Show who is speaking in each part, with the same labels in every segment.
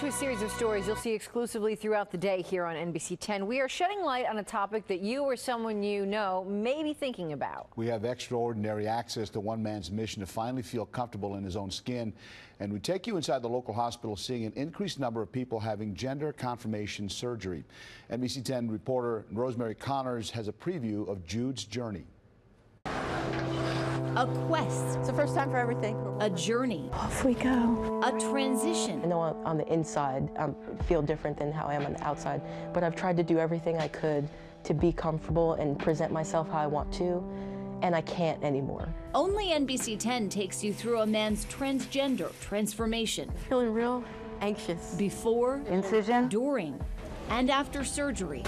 Speaker 1: to a series of stories you'll see exclusively throughout the day here on NBC 10. We are shedding light on a topic that you or someone you know may be thinking about.
Speaker 2: We have extraordinary access to one man's mission to finally feel comfortable in his own skin. And we take you inside the local hospital seeing an increased number of people having gender confirmation surgery. NBC 10 reporter Rosemary Connors has a preview of Jude's journey.
Speaker 3: A quest.
Speaker 4: It's the first time for everything.
Speaker 3: A journey.
Speaker 4: Off we go.
Speaker 3: A transition.
Speaker 4: I know on the inside I feel different than how I am on the outside, but I've tried to do everything I could to be comfortable and present myself how I want to, and I can't anymore.
Speaker 3: Only NBC 10 takes you through a man's transgender transformation.
Speaker 4: Feeling real anxious.
Speaker 3: Before,
Speaker 4: Incision.
Speaker 3: during, and after surgery.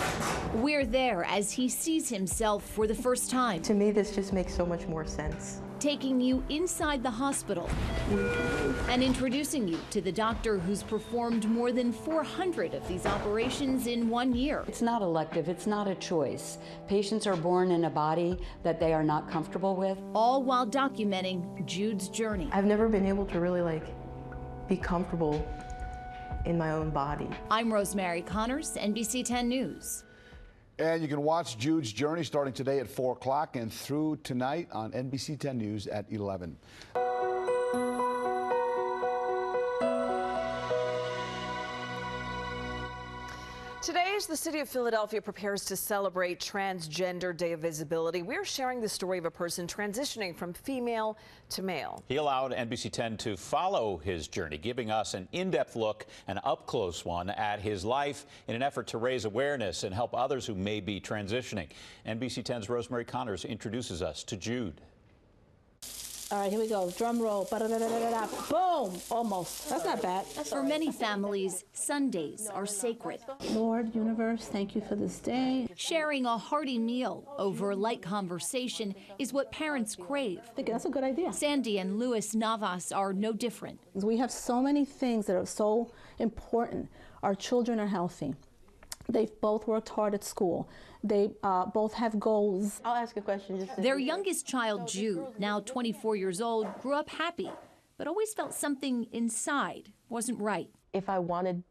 Speaker 3: We're there as he sees himself for the first time.
Speaker 4: To me, this just makes so much more sense.
Speaker 3: Taking you inside the hospital and introducing you to the doctor who's performed more than 400 of these operations in 1 year.
Speaker 5: It's not elective, it's not a choice. Patients are born in a body that they are not comfortable with.
Speaker 3: All while documenting Jude's journey.
Speaker 4: I've never been able to really be comfortable in my own body.
Speaker 3: I'm Rosemary Connors, NBC 10 News.
Speaker 2: And you can watch Jude's journey starting today at 4 o'clock and through tonight on NBC 10 News at 11.
Speaker 6: Today, as the city of Philadelphia prepares to celebrate Transgender Day of Visibility, we're sharing the story of a person transitioning from female to male.
Speaker 7: He allowed NBC 10 to follow his journey, giving us an in-depth look, an up-close one, at his life in an effort to raise awareness and help others who may be transitioning. NBC 10's Rosemary Connors introduces us to Jude.
Speaker 8: All right, here we go. Drum roll. Ba-da-da-da-da-da. Boom! Almost. That's not bad.
Speaker 3: For many families, Sundays are sacred.
Speaker 8: Lord, universe, thank you for this day.
Speaker 3: Sharing a hearty meal over light conversation is what parents crave.
Speaker 8: I think that's a good idea.
Speaker 3: Sandy and Louis Navas are no different.
Speaker 8: We have so many things that are so important. Our children are healthy. They've both worked hard at school. They both have goals.
Speaker 4: I'll ask a question.
Speaker 3: Their youngest child, Jude, now 24 years old, grew up happy, but always felt something inside wasn't right.
Speaker 4: If I wanted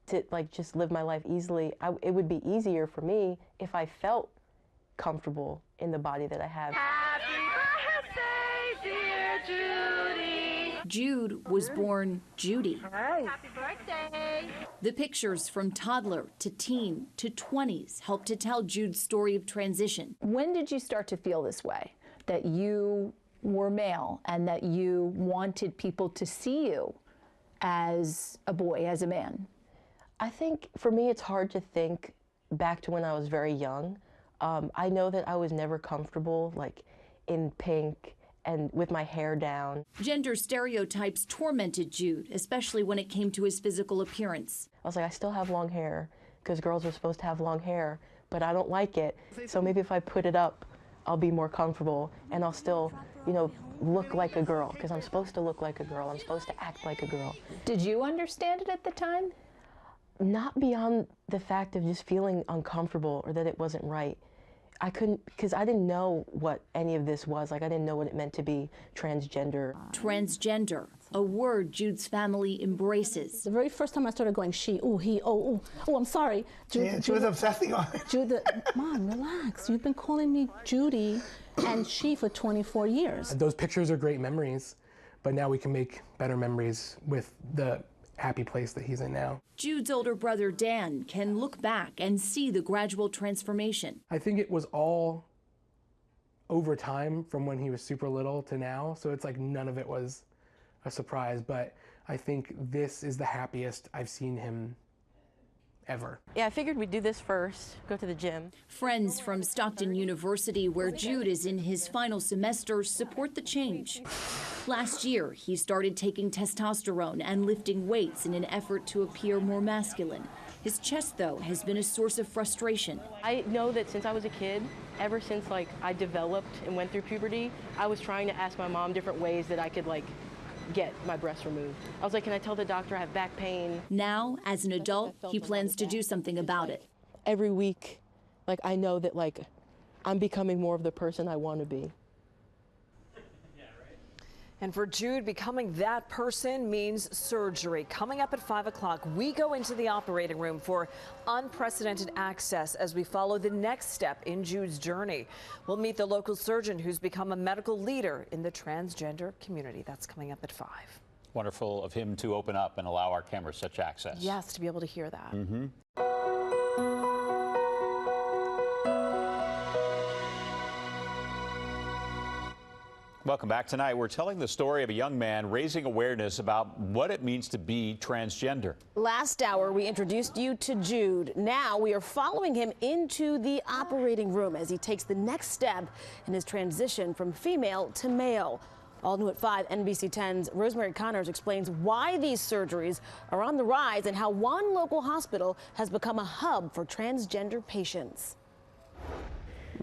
Speaker 4: to just live my life easily, it would be easier for me if I felt comfortable in the body that I have.
Speaker 9: Happy birthday, dear Judy.
Speaker 3: Jude was born Judy.
Speaker 9: Happy birthday.
Speaker 3: The pictures from toddler to teen to 20s help to tell Jude's story of transition.
Speaker 10: When did you start to feel this way, that you were male and that you wanted people to see you as a boy, as a man?
Speaker 4: I think for me it's hard to think back to when I was very young. I know that I was never comfortable in pink and with my hair down.
Speaker 3: Gender stereotypes tormented Jude, especially when it came to his physical appearance.
Speaker 4: I was like, I still have long hair because girls are supposed to have long hair, but I don't like it. So maybe if I put it up, I'll be more comfortable and I'll still, look like a girl because I'm supposed to look like a girl. I'm supposed to act like a girl.
Speaker 10: Did you understand it at the time?
Speaker 4: Not beyond the fact of just feeling uncomfortable or that it wasn't right. I couldn't, because I didn't know what any of this was. I didn't know what it meant to be transgender.
Speaker 3: Transgender, a word Jude's family embraces.
Speaker 8: The very first time I started going she, ooh, he, oh, I'm sorry.
Speaker 11: Jude, she was obsessing on it.
Speaker 8: Jude, Mom, relax. You've been calling me Judy and she for 24 years.
Speaker 11: Those pictures are great memories, but now we can make better memories with the happy place that he's in now.
Speaker 3: Jude's older brother, Dan, can look back and see the gradual transformation.
Speaker 11: I think it was all over time from when he was super little to now, so it's like none of it was a surprise, but I think this is the happiest I've seen him ever.
Speaker 4: Yeah, I figured we'd do this first, go to the gym.
Speaker 3: Friends from Stockton University, where Jude is in his final semester, support the change. Last year, he started taking testosterone and lifting weights in an effort to appear more masculine. His chest, though, has been a source of frustration.
Speaker 4: I know that since I was a kid, ever since I developed and went through puberty, I was trying to ask my mom different ways that I could get my breasts removed. I was like, can I tell the doctor I have back pain?
Speaker 3: Now, as an adult, he plans to do something about it.
Speaker 4: Every week, I know that I'm becoming more of the person I want to be.
Speaker 6: And for Jude, becoming that person means surgery. Coming up at 5 o'clock, we go into the operating room for unprecedented access as we follow the next step in Jude's journey. We'll meet the local surgeon who's become a medical leader in the transgender community. That's coming up at 5.
Speaker 7: Wonderful of him to open up and allow our cameras such access.
Speaker 6: Yes, to be able to hear that.
Speaker 7: Welcome back. Tonight, we're telling the story of a young man raising awareness about what it means to be transgender.
Speaker 12: Last hour, we introduced you to Jude. Now we are following him into the operating room as he takes the next step in his transition from female to male. All new at 5, NBC 10's Rosemary Connors explains why these surgeries are on the rise and how one local hospital has become a hub for transgender patients.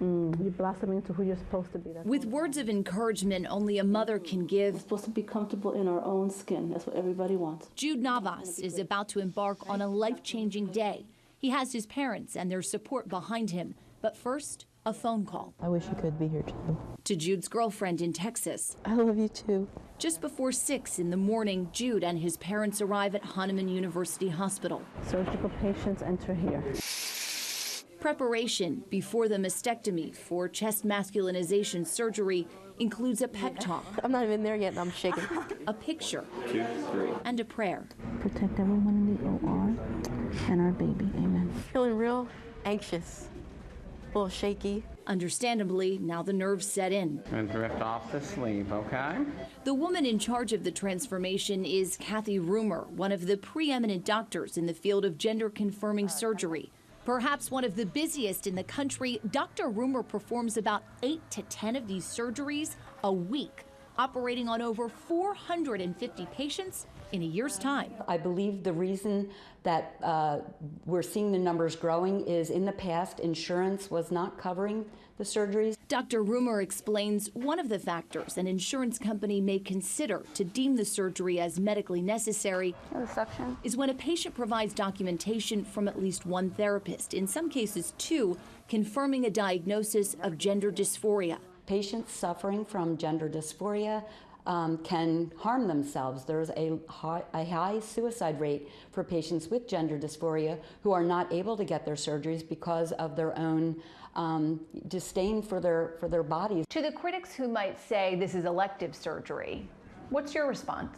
Speaker 8: You blossom into who you're supposed to be.
Speaker 3: With words of encouragement only a mother can give,
Speaker 8: We're supposed to be comfortable in our own skin. That's what everybody wants.
Speaker 3: Jude Navas is about to embark on a life-changing day. He has his parents and their support behind him. But first, a phone call.
Speaker 4: I wish you could be here too.
Speaker 3: To Jude's girlfriend in Texas.
Speaker 4: I love you too.
Speaker 3: Just before 6 in the morning, Jude and his parents arrive at Hahnemann University Hospital.
Speaker 8: Surgical patients enter here.
Speaker 3: Preparation before the mastectomy for chest masculinization surgery includes a pep talk.
Speaker 4: I'm not even there yet and I'm shaking.
Speaker 3: A picture. 2, 3. And a prayer.
Speaker 8: Protect everyone in the OR and our baby. Amen.
Speaker 4: Feeling real anxious, a little shaky.
Speaker 3: Understandably, now the nerves set in.
Speaker 13: And drift off to sleep, okay?
Speaker 3: The woman in charge of the transformation is Kathy Rumer, one of the preeminent doctors in the field of gender-confirming surgery. Perhaps one of the busiest in the country, Dr. Rumer performs about 8 to 10 of these surgeries a week, operating on over 450 patients in a year's time.
Speaker 5: I believe the reason that we're seeing the numbers growing is in the past, insurance was not covering the surgeries.
Speaker 3: Dr. Rumer explains one of the factors an insurance company may consider to deem the surgery as medically necessary is when a patient provides documentation from at least one therapist, in some cases 2, confirming a diagnosis of gender dysphoria.
Speaker 5: Patients suffering from gender dysphoria can harm themselves. There's a high suicide rate for patients with gender dysphoria who are not able to get their surgeries because of their own disdain for their bodies.
Speaker 10: To the critics who might say this is elective surgery, what's your response?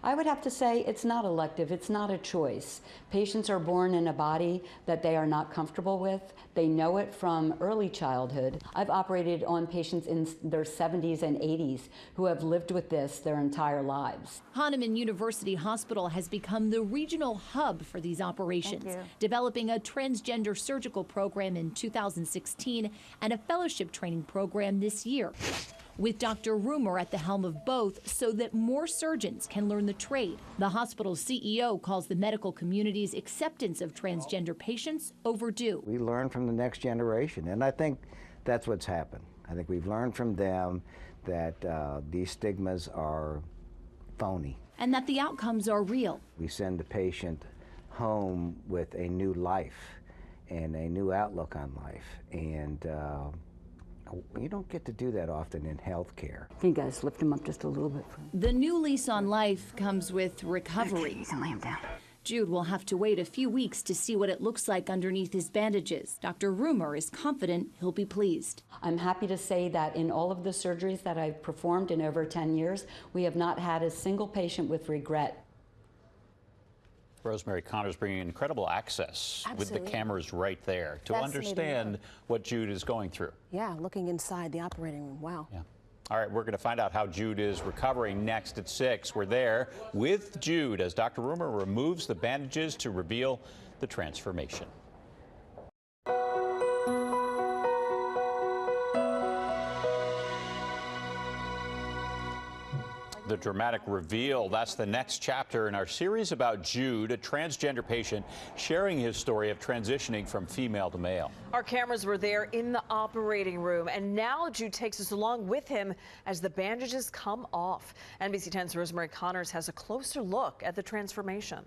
Speaker 5: I would have to say it's not elective, it's not a choice. Patients are born in a body that they are not comfortable with. They know it from early childhood. I've operated on patients in their 70s and 80s who have lived with this their entire lives.
Speaker 3: Hahnemann University Hospital has become the regional hub for these operations, developing a transgender surgical program in 2016 and a fellowship training program this year, with Dr. Rumer at the helm of both so that more surgeons can learn the trade. The hospital's CEO calls the medical community's acceptance of transgender patients overdue.
Speaker 14: We learn from the next generation, and I think that's what's happened. I think we've learned from them that these stigmas are phony.
Speaker 3: And that the outcomes are real.
Speaker 14: We send the patient home with a new life and a new outlook on life, and you don't get to do that often in healthcare.
Speaker 5: Can you guys lift him up just a little bit?
Speaker 3: The new lease on life comes with recovery.
Speaker 5: Okay, you can lay him down.
Speaker 3: Jude will have to wait a few weeks to see what it looks like underneath his bandages. Dr. Rumer is confident he'll be pleased.
Speaker 5: I'm happy to say that in all of the surgeries that I've performed in over 10 years, we have not had a single patient with regret.
Speaker 7: Rosemary Connors bringing incredible access with the cameras right there to understand what Jude is going through.
Speaker 12: Yeah, looking inside the operating room. Wow.
Speaker 7: Yeah. All right, we're going to find out how Jude is recovering next at 6. We're there with Jude as Dr. Rumer removes the bandages to reveal the transformation. The dramatic reveal, that's the next chapter in our series about Jude, a transgender patient sharing his story of transitioning from female to male.
Speaker 6: Our cameras were there in the operating room, and now Jude takes us along with him as the bandages come off. NBC 10's Rosemary Connors has a closer look at the transformation.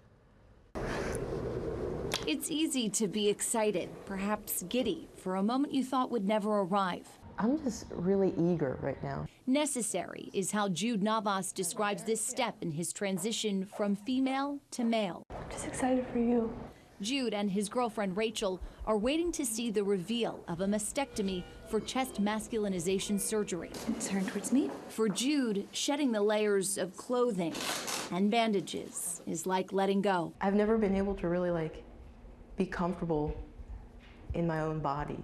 Speaker 3: It's easy to be excited, perhaps giddy, for a moment you thought would never arrive.
Speaker 4: I'm just really eager right now.
Speaker 3: Necessary is how Jude Navas describes this step in his transition from female to male.
Speaker 4: I'm just excited for you.
Speaker 3: Jude and his girlfriend Rachel are waiting to see the reveal of a mastectomy for chest masculinization surgery.
Speaker 10: Turn towards me.
Speaker 3: For Jude, shedding the layers of clothing and bandages is like letting go.
Speaker 4: I've never been able to really be comfortable in my own body.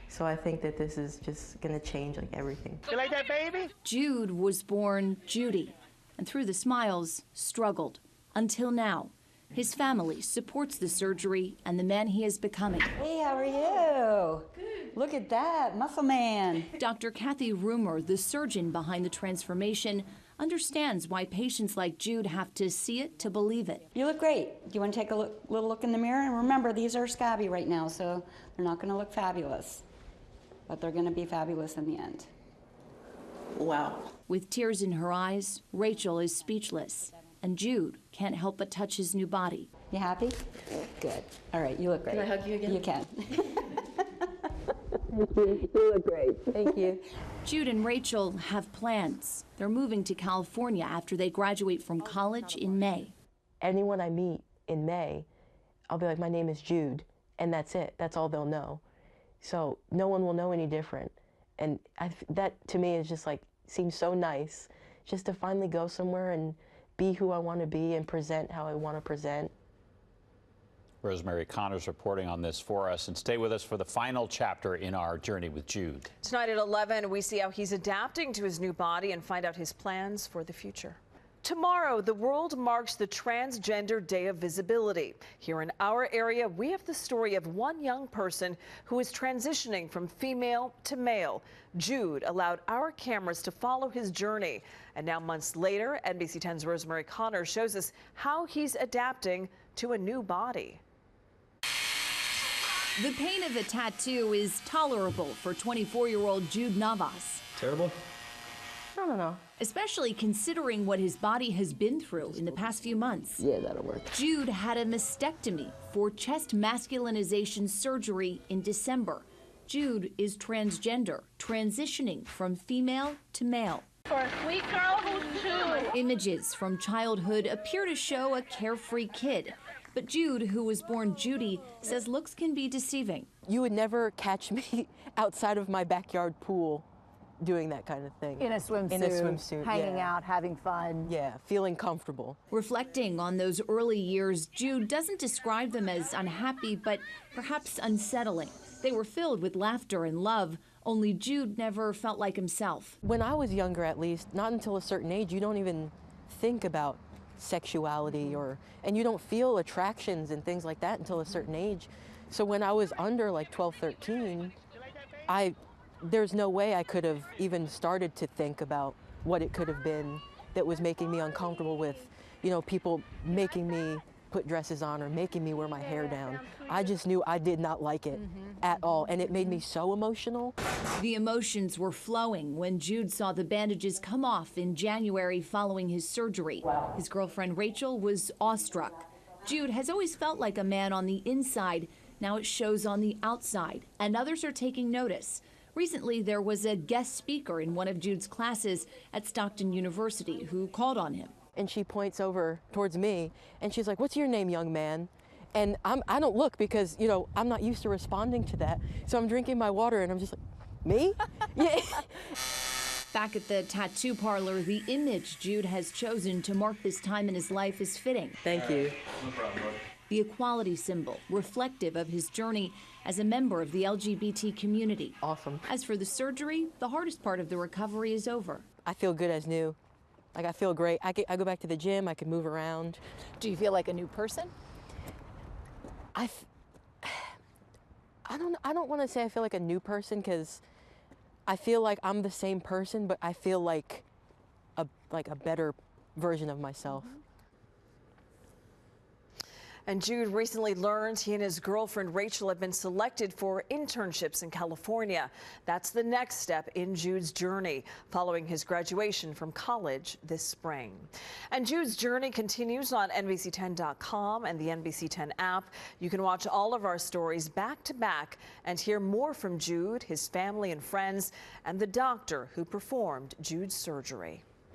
Speaker 4: So I think that this is just gonna change everything.
Speaker 9: You like that, baby?
Speaker 3: Jude was born Judy, and through the smiles, struggled. Until now, his family supports the surgery and the man he is becoming.
Speaker 5: Hey, how are you? Good. Look at that, muscle man.
Speaker 3: Dr. Kathy Rumer, the surgeon behind the transformation, understands why patients like Jude have to see it to believe it.
Speaker 5: You look great. Do you want to take a little look in the mirror? And remember, these are scabby right now, so they're not going to look fabulous. But they're going to be fabulous in the end.
Speaker 4: Wow.
Speaker 3: With tears in her eyes, Rachel is speechless, and Jude can't help but touch his new body.
Speaker 5: You happy? Good. All right, you look great.
Speaker 4: Can I hug you again?
Speaker 5: You can.
Speaker 4: Thank you. You look great. Thank you.
Speaker 3: Jude and Rachel have plans. They're moving to California after they graduate from college in May.
Speaker 4: Anyone I meet in May, I'll be like, my name is Jude, and that's it. That's all they'll know. So no one will know any different. And that to me is just seems so nice, just to finally go somewhere and be who I want to be and present how I want to present.
Speaker 7: Rosemary Connors reporting on this for us, and stay with us for the final chapter in our journey with Jude.
Speaker 6: Tonight at 11, we see how he's adapting to his new body and find out his plans for the future. Tomorrow, the world marks the Transgender Day of Visibility. Here in our area, we have the story of one young person who is transitioning from female to male. Jude allowed our cameras to follow his journey. And now, months later, NBC 10's Rosemary Connors shows us how he's adapting to a new body.
Speaker 3: The pain of a tattoo is tolerable for 24-year-old Jude Navas.
Speaker 15: Terrible?
Speaker 4: I don't know.
Speaker 3: Especially considering what his body has been through in the past few months.
Speaker 4: Yeah, that'll work.
Speaker 3: Jude had a mastectomy for chest masculinization surgery in December. Jude is transgender, transitioning from female to male.
Speaker 9: For a sweet girl who's 2.
Speaker 3: Images from childhood appear to show a carefree kid. But Jude, who was born Judy, says looks can be deceiving.
Speaker 4: You would never catch me outside of my backyard pool doing that kind of thing.
Speaker 10: In a swimsuit.
Speaker 4: In a swimsuit,
Speaker 10: hanging
Speaker 4: yeah.
Speaker 10: out, having fun.
Speaker 4: Yeah, feeling comfortable.
Speaker 3: Reflecting on those early years, Jude doesn't describe them as unhappy, but perhaps unsettling. They were filled with laughter and love, only Jude never felt like himself.
Speaker 4: When I was younger, at least, not until a certain age, you don't even think about sexuality and you don't feel attractions and things like that until a certain age. So when I was under 12, 13, there's no way I could have even started to think about what it could have been that was making me uncomfortable with, people making me put dresses on or making me wear my hair down. I just knew I did not like it at all, and it made me so emotional.
Speaker 3: The emotions were flowing when Jude saw the bandages come off in January following his surgery. Wow. His girlfriend Rachel was awestruck. Jude has always felt like a man on the inside. Now it shows on the outside, and others are taking notice. Recently, there was a guest speaker in one of Jude's classes at Stockton University who called on him.
Speaker 4: And she points over towards me, and she's like, "What's your name, young man?" And I don't look because, I'm not used to responding to that. So I'm drinking my water, and I'm just like, me? Yeah.
Speaker 3: Back at the tattoo parlor, the image Jude has chosen to mark this time in his life is fitting.
Speaker 4: Thank you.
Speaker 15: No problem, bud.
Speaker 3: The equality symbol, reflective of his journey as a member of the LGBT community.
Speaker 4: Awesome.
Speaker 3: As for the surgery, the hardest part of the recovery is over.
Speaker 4: I feel good as new. I feel great. I go back to the gym. I can move around.
Speaker 10: Do you feel like a new person?
Speaker 4: I don't want to say I feel like a new person because I feel like I'm the same person, but I feel like a better version of myself.
Speaker 6: And Jude recently learned he and his girlfriend Rachel have been selected for internships in California. That's the next step in Jude's journey following his graduation from college this spring. And Jude's journey continues on NBC10.com and the NBC10 app. You can watch all of our stories back to back and hear more from Jude, his family and friends, and the doctor who performed Jude's surgery.